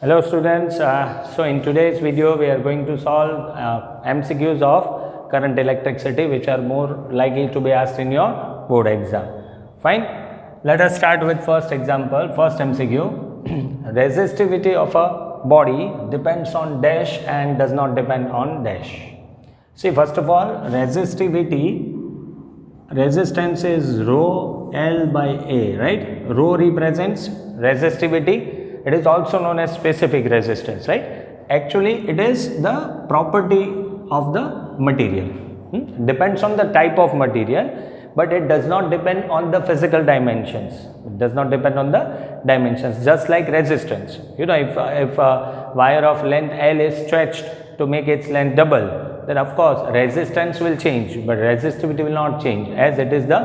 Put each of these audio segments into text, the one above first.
Hello students, so in today's video we are going to solve MCQs of current electricity which are more likely to be asked in your board exam. Fine, let us start with first example, first MCQ. Resistivity of a body depends on dash and does not depend on dash. See, first of all, resistance is rho L by A, right? Rho represents resistivity. It is also known as specific resistance, right? Actually, it is the property of the material. Depends on the type of material, but it does not depend on the physical dimensions. It does not depend on the dimensions, just like resistance. You know, if a wire of length L is stretched to make its length double, then of course resistance will change, but resistivity will not change, as it is the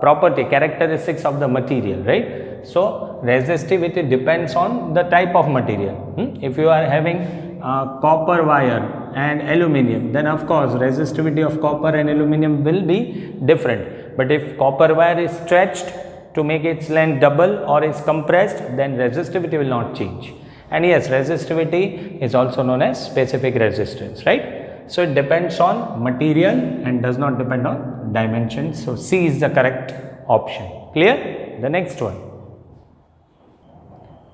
property, characteristics of the material, right? So resistivity depends on the type of material. If you are having copper wire and aluminium, then of course resistivity of copper and aluminium will be different. But if copper wire is stretched to make its length double or is compressed, then resistivity will not change. And yes, resistivity is also known as specific resistance, right? So it depends on material and does not depend on dimensions. So C is the correct option. Clear? The next one.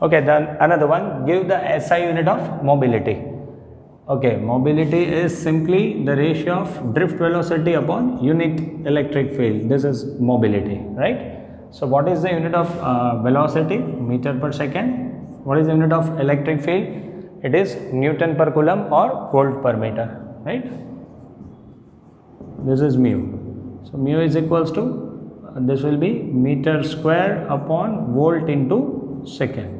Okay, then another one, give the SI unit of mobility. Okay, mobility is simply the ratio of drift velocity upon unit electric field. This is mobility, right? So what is the unit of velocity? Meter per second. What is the unit of electric field? It is Newton per coulomb or volt per meter, right? This is mu. So mu is equals to, this will be meter square upon volt into second,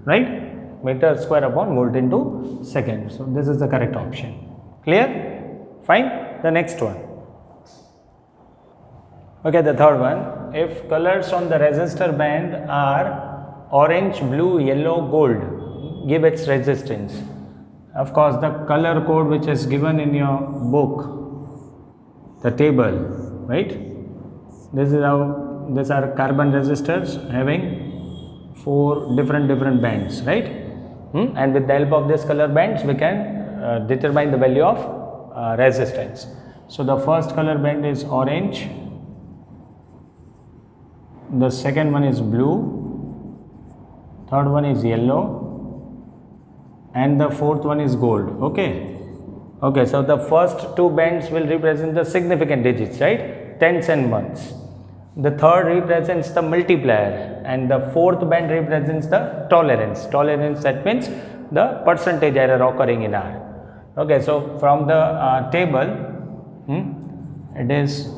right? Meter square upon volt into second. So this is the correct option. Clear? Fine. The next one. Okay, the third one. If colors on the resistor band are orange, blue, yellow, gold, give its resistance. Of course, the color code which is given in your book, the table, right? This is how, these are carbon resistors having 4 different bands, right? And with the help of this color bands, we can determine the value of resistance. So the first color band is orange, the second one is blue, third one is yellow, and the fourth one is gold. Okay, so the first 2 bands will represent the significant digits, right? Tens and ones. The third represents the multiplier, and the fourth band represents the tolerance. Tolerance, that means the percentage error occurring in R. Okay, so from the table, it is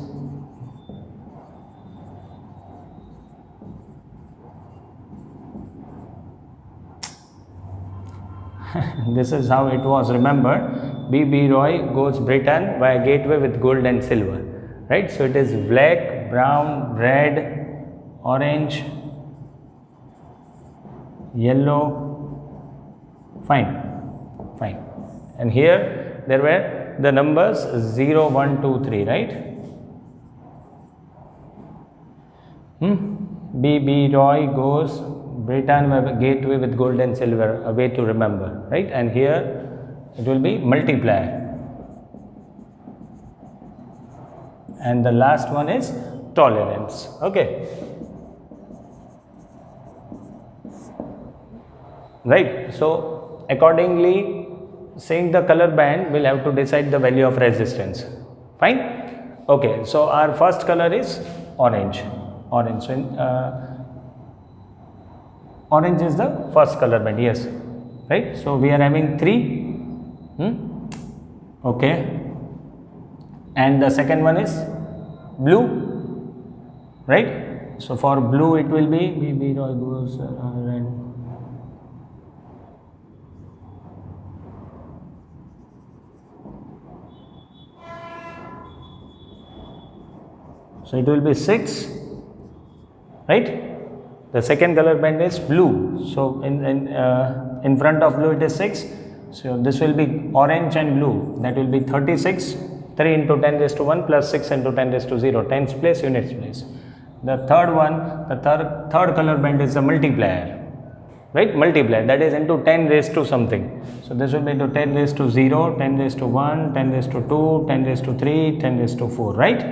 this is how it was. Remember, B.B. Roy goes Britain via gateway with gold and silver, right? So it is black, brown, red, orange, yellow. Fine. And here there were the numbers 0, 1, 2, 3, right? B.B. Roy goes Britain gateway with gold and silver, a way to remember, right? And here it will be multiplier, and the last one is tolerance. Okay, right? So accordingly, saying the color band, will have to decide the value of resistance. Fine. Okay, so our first color is orange. So orange is the first color band, yes, right? So we are having 3, okay, and the second one is blue, right? So for blue it will be B.B. Roy goes red. So it will be 6, right? The second color band is blue. So in front of blue it is 6. So this will be orange and blue. That will be 36. 3 into 10 raised to 1 plus 6 into 10 raised to 0. Tens place, units place. The third one, the third color band is the multiplier. right? Multiply, that is into 10 raised to something. So this will be into 10 raised to 0, 10 raised to 1, 10 raised to 2, 10 raised to 3, 10 raised to 4, right?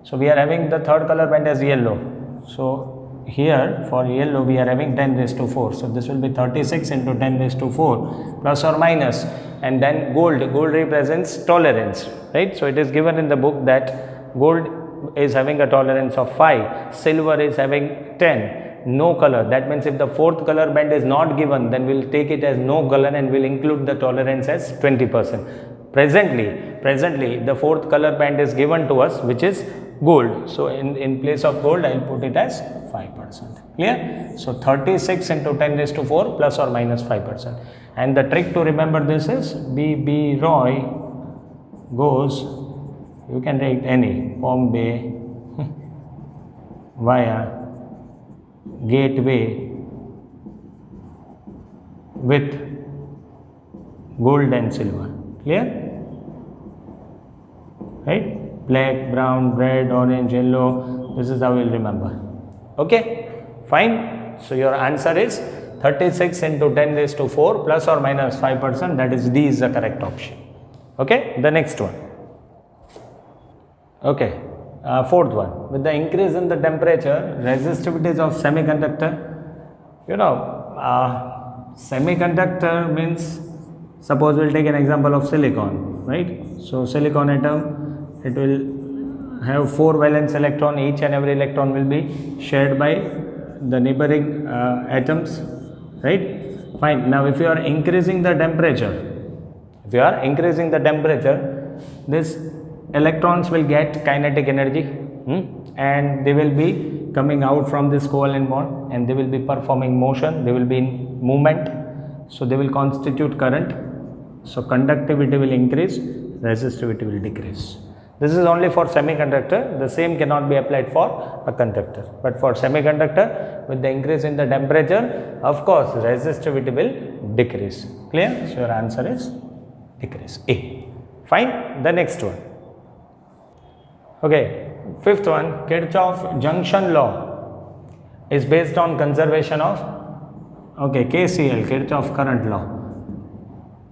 So we are having the third color band as yellow. So here for yellow we are having 10 raised to 4. So this will be 36 into 10 raised to 4 plus or minus. And then gold represents tolerance, right? So it is given in the book that gold is having a tolerance of 5, silver is having 10, no color. That means if the fourth color band is not given, then we will take it as no color and we will include the tolerance as 20%. Presently the fourth color band is given to us, which is gold. So in place of gold I will put it as 5%. Clear? So 36 into 10 raised to 4 plus or minus 5%. And the trick to remember this is B. Roy goes, you can write any, Bombay via Gateway with gold and silver. Clear? Right? Black, brown, red, orange, yellow. This is how we will remember. Okay? Fine. So your answer is 36 into 10 raised to 4 plus or minus 5%. That is D is the correct option. Okay? The next one. Okay. Fourth one. With the increase in the temperature, resistivities of semiconductor. You know, semiconductor means, suppose we'll take an example of silicon, right? So silicon atom, it will have 4 valence electron. Each and every electron will be shared by the neighboring atoms, right? Fine. Now if you are increasing the temperature, this electrons will get kinetic energy, and they will be coming out from this covalent bond and they will be performing motion, they will be in movement, so they will constitute current. So conductivity will increase, resistivity will decrease. This is only for semiconductor. The same cannot be applied for a conductor. But for semiconductor, with the increase in the temperature, of course resistivity will decrease. Clear? So your answer is decrease, A. Fine. The next one. Okay, fifth one, Kirchhoff junction law is based on conservation of, okay, KCL, Kirchhoff current law.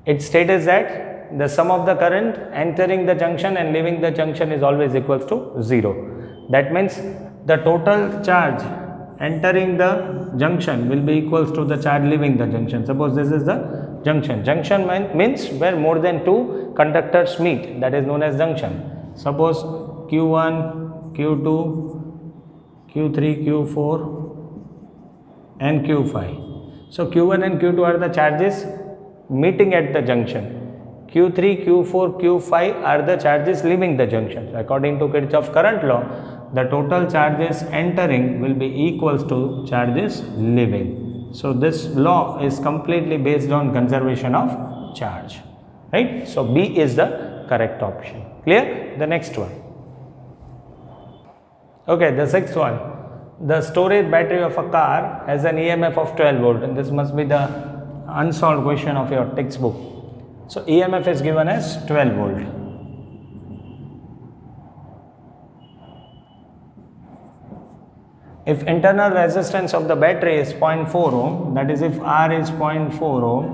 It states that the sum of the current entering the junction and leaving the junction is always equals to 0. That means the total charge entering the junction will be equals to the charge leaving the junction. Suppose this is the junction. Junction means where more than 2 conductors meet, that is known as junction. Suppose Q1, Q2, Q3, Q4 and Q5. So Q1 and Q2 are the charges meeting at the junction. Q3, Q4, Q5 are the charges leaving the junction. According to Kirchhoff current law, the total charges entering will be equals to charges leaving. So this law is completely based on conservation of charge. Right? So B is the correct option. Clear? The next one. Okay, the sixth one. The storage battery of a car has an EMF of 12 volt, and this must be the unsolved question of your textbook. So EMF is given as 12 volt. If internal resistance of the battery is 0.4 ohm, that is if R is 0.4 ohm,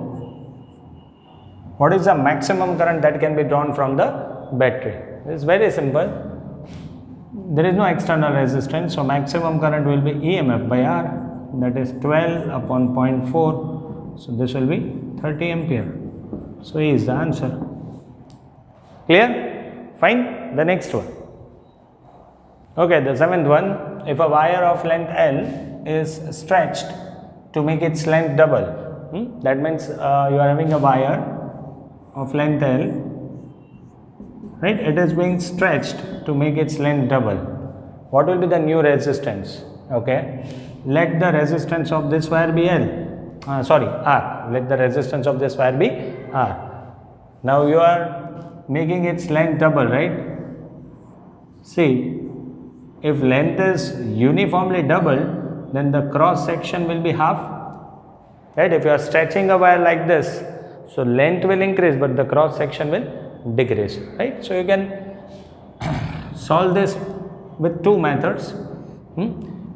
what is the maximum current that can be drawn from the battery? It is very simple. There is no external resistance, so maximum current will be EMF by R, that is 12 upon 0.4. So this will be 30 ampere. So E is the answer. Clear? Fine. The next one. Okay, the seventh one. If a wire of length L is stretched to make its length double, that means you are having a wire of length L. Right, it is being stretched to make its length double. What will be the new resistance? Okay, let the resistance of this wire be R. Let the resistance of this wire be R. Now you are making its length double, right? See, if length is uniformly double, then the cross section will be half. Right? If you are stretching a wire like this, so length will increase, but the cross section will decrease, right? So you can solve this with two methods.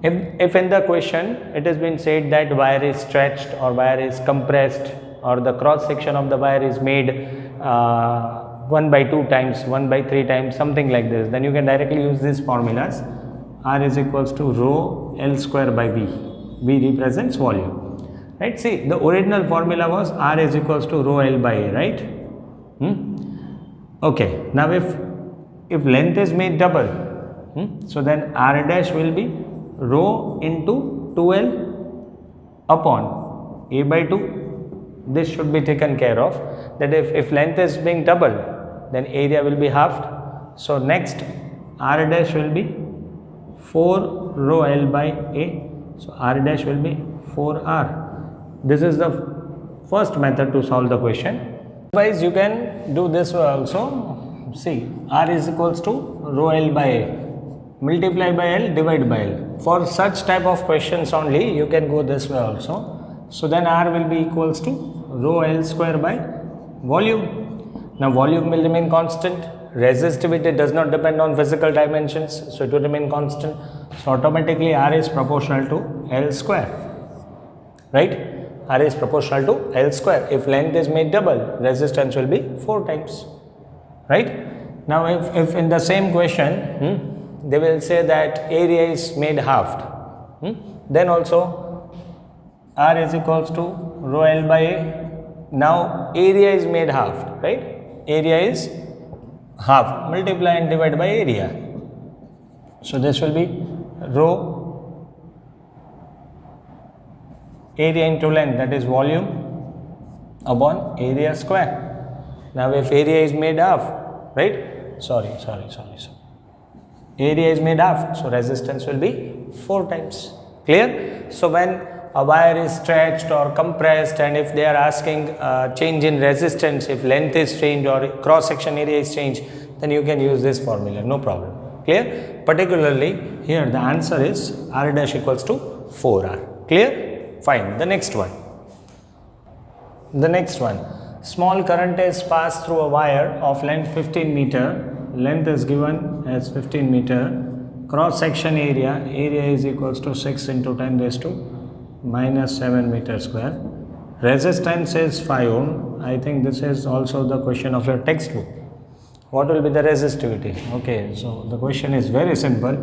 If in the question it has been said that wire is stretched or wire is compressed or the cross section of the wire is made 1 by 2 times, 1 by 3 times, something like this, then you can directly use these formulas. R is equals to rho L square by V. V represents volume, right? See, the original formula was R is equals to rho L by A, right? Okay, now if length is made double, so then R dash will be rho into 2L upon A by 2. This should be taken care of, that if length is being doubled, then area will be halved. So next R dash will be 4 rho L by A. So R dash will be 4R. This is the first method to solve the question. Otherwise you can do this way also. See, R is equals to rho L by A. Multiply by L, divide by L. For such type of questions only you can go this way also. So then R will be equals to rho L square by volume. Now volume will remain constant. Resistivity does not depend on physical dimensions, so it will remain constant. So automatically R is proportional to L square, right? R is proportional to L square. If length is made double, resistance will be 4 times, right? Now if in the same question they will say that area is made halved, then also R is equals to rho L by A. Now area is made halved, right? Area is half, multiply and divide by area. So this will be rho area into length, that is volume, upon area square. Now if area is made half, right? Sorry. Area is made half, so resistance will be 4 times. Clear? So when a wire is stretched or compressed, and if they are asking change in resistance, if length is changed or cross section area is changed, then you can use this formula, no problem. Clear? Particularly here the answer is R dash equals to 4R. Clear? Fine. The next one. Small current is passed through a wire of length 15 meter. Length is given as 15 meter. Cross section area is equals to 6 into 10 raised to minus 7 meter square. Resistance is 5 ohm. I think this is also the question of your textbook. What will be the resistivity? Okay, so the question is very simple.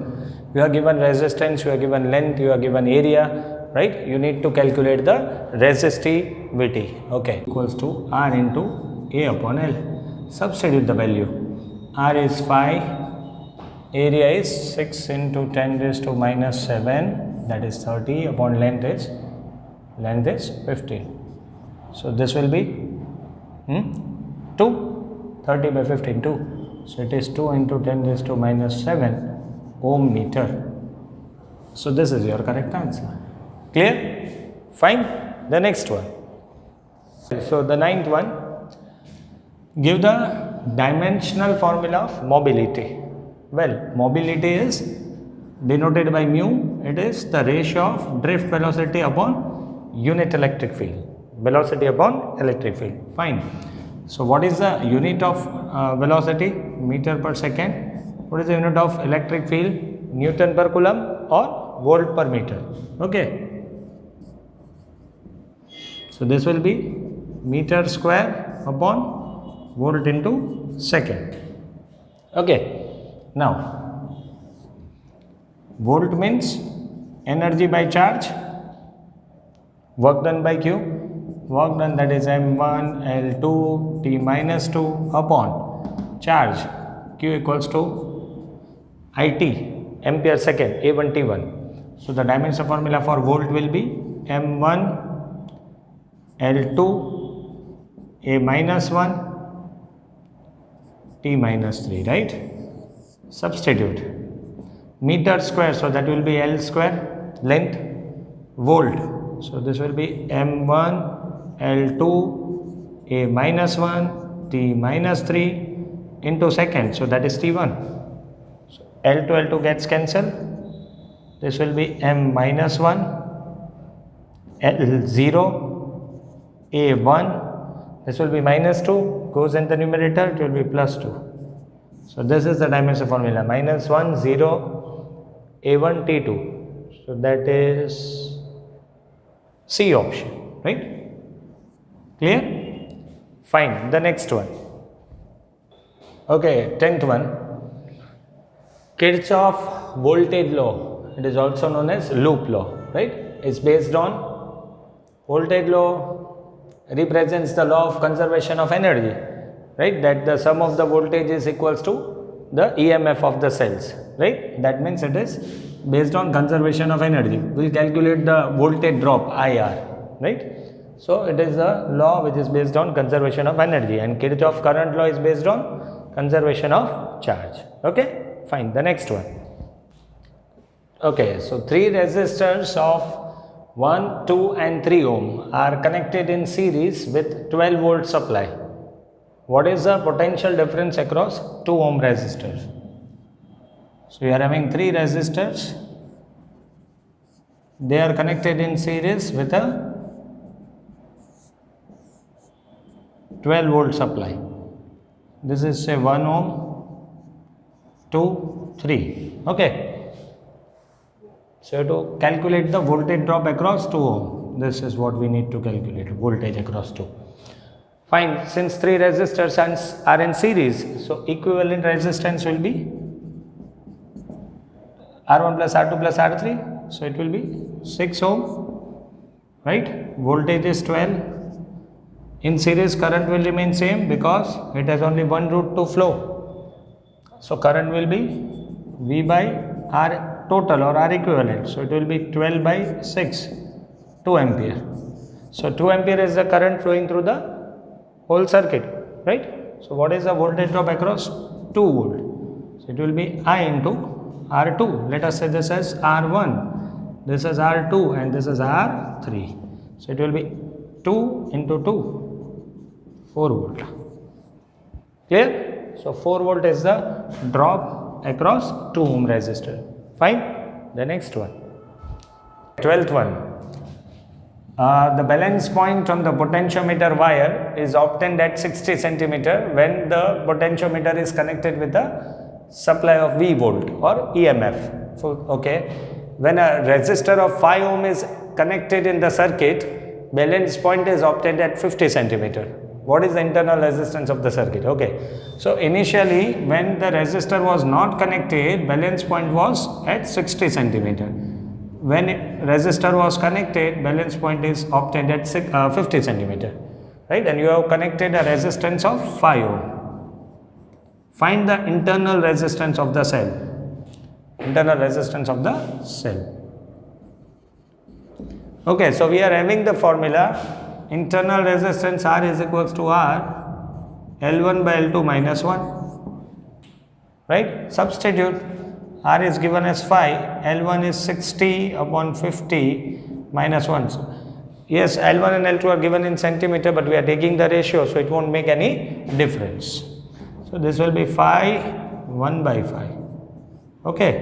You are given resistance, you are given length, you are given area, right? You need to calculate the resistivity. Okay, equals to R into A upon L. Substitute the value. R is 5, area is 6 into 10 raised to minus 7, that is 30, upon length is 15. So this will be 2, 30 by 15, 2. So it is 2 into 10 raised to minus 7 ohm meter. So this is your correct answer. Clear? Fine. The next one. So the ninth one, give the dimensional formula of mobility. Well, mobility is denoted by mu. It is the ratio of drift velocity upon unit electric field. Velocity upon electric field. Fine. So what is the unit of velocity? Meter per second. What is the unit of electric field? Newton per coulomb or volt per meter. Okay. So this will be meter square upon volt into second. Okay. Now, volt means energy by charge, work done by Q, work done, that is M1, L2, T minus 2 upon charge, Q equals to IT, ampere second, A1, T1. So the dimension formula for volt will be M1, L2, A minus 1, T minus 3, right? Substitute. Meter square, so that will be L square, length, volt. So this will be M1, L2, A minus 1, T minus 3 into second, so that is T1. So L2 gets cancelled. This will be M minus 1, L0, A1. This will be minus 2, goes in the numerator, it will be plus 2. So this is the dimension formula, minus 1, 0, A1, T2. So that is C option, right? Clear? Fine. The next one. Okay, 10th one. Kirchhoff voltage law. It is also known as loop law, right? It's based on voltage law represents the law of conservation of energy, right? That the sum of the voltage is equals to the EMF of the cells, right? That means it is based on conservation of energy. We'll calculate the voltage drop IR, right? So it is a law which is based on conservation of energy, and Kirchhoff current law is based on conservation of charge. Okay, fine. The next one. Okay, so three resistors of 1, 2 and 3 ohm are connected in series with 12 volt supply. What is the potential difference across 2 ohm resistors? So we are having three resistors. They are connected in series with a 12 volt supply. This is say 1 ohm, 2, 3. Okay. So to calculate the voltage drop across 2 ohm, this is what we need to calculate, voltage across 2. Fine, since three resistors are in series, so equivalent resistance will be R1 plus R2 plus R3, so it will be 6 ohm, right? Voltage is 12. In series, current will remain same because it has only one route to flow. So current will be V by R total or R equivalent. So it will be 12 by 6, 2 ampere. So 2 ampere is the current flowing through the whole circuit, right? So what is the voltage drop across 2 volt? So it will be I into R2. Let us say this as R1, this is R2 and this is R3. So it will be 2 into 2, 4 volt. Clear? So 4 volt is the drop across 2 ohm resistor. Fine. The next one. 12th one. The balance point from the potentiometer wire is obtained at 60 centimeter when the potentiometer is connected with the supply of V volt or EMF. So, okay, when a resistor of 5 ohm is connected in the circuit, balance point is obtained at 50 centimeter. What is the internal resistance of the circuit? Okay, so initially when the resistor was not connected, balance point was at 60 centimeter. When resistor was connected, balance point is obtained at 50 centimeter, right? And you have connected a resistance of 5 ohm. Find the internal resistance of the cell. Internal resistance of the cell. Okay, so we are having the formula. Internal resistance R is equals to R L1 by L2 minus 1. Right? Substitute. R is given as 5. L1 is 60 upon 50 minus 1. So, yes, L1 and L2 are given in centimeter, but we are taking the ratio, so it won't make any difference. So this will be 5, 1 by 5. Okay,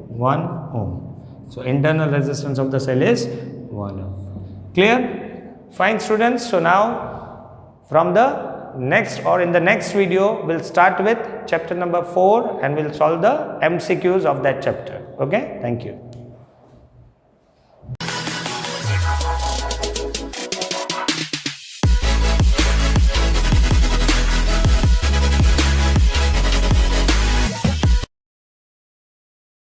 1 ohm. So internal resistance of the cell is 1 ohm. Clear? Fine, students. So now from the next or in the next video, we'll start with chapter number 4 and we'll solve the MCQs of that chapter. Okay, thank you.